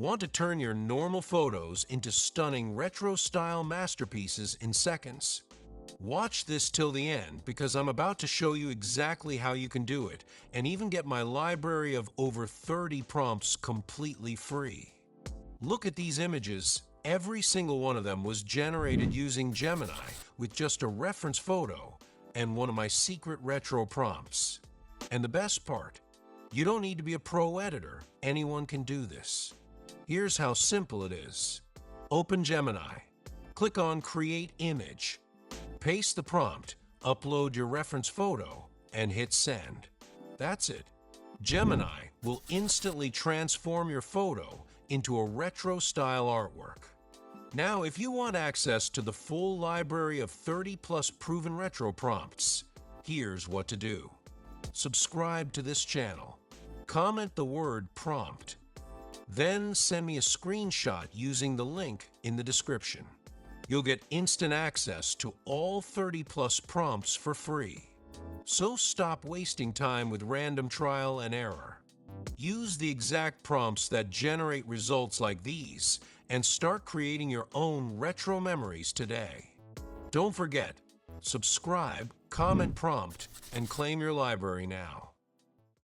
Want to turn your normal photos into stunning retro-style masterpieces in seconds? Watch this till the end because I'm about to show you exactly how you can do it and even get my library of over 30 prompts completely free. Look at these images. Every single one of them was generated using Gemini with just a reference photo and one of my secret retro prompts. And the best part, you don't need to be a pro editor. Anyone can do this. Here's how simple it is. Open Gemini, click on Create Image, paste the prompt, upload your reference photo, and hit send. That's it. Gemini will instantly transform your photo into a retro-style artwork. Now, if you want access to the full library of 30+ proven retro prompts, here's what to do. Subscribe to this channel. Comment the word prompt. Then send me a screenshot using the link in the description. You'll get instant access to all 30+ prompts for free. So stop wasting time with random trial and error. Use the exact prompts that generate results like these and start creating your own retro memories today. Don't forget, subscribe, comment prompt, and claim your library now.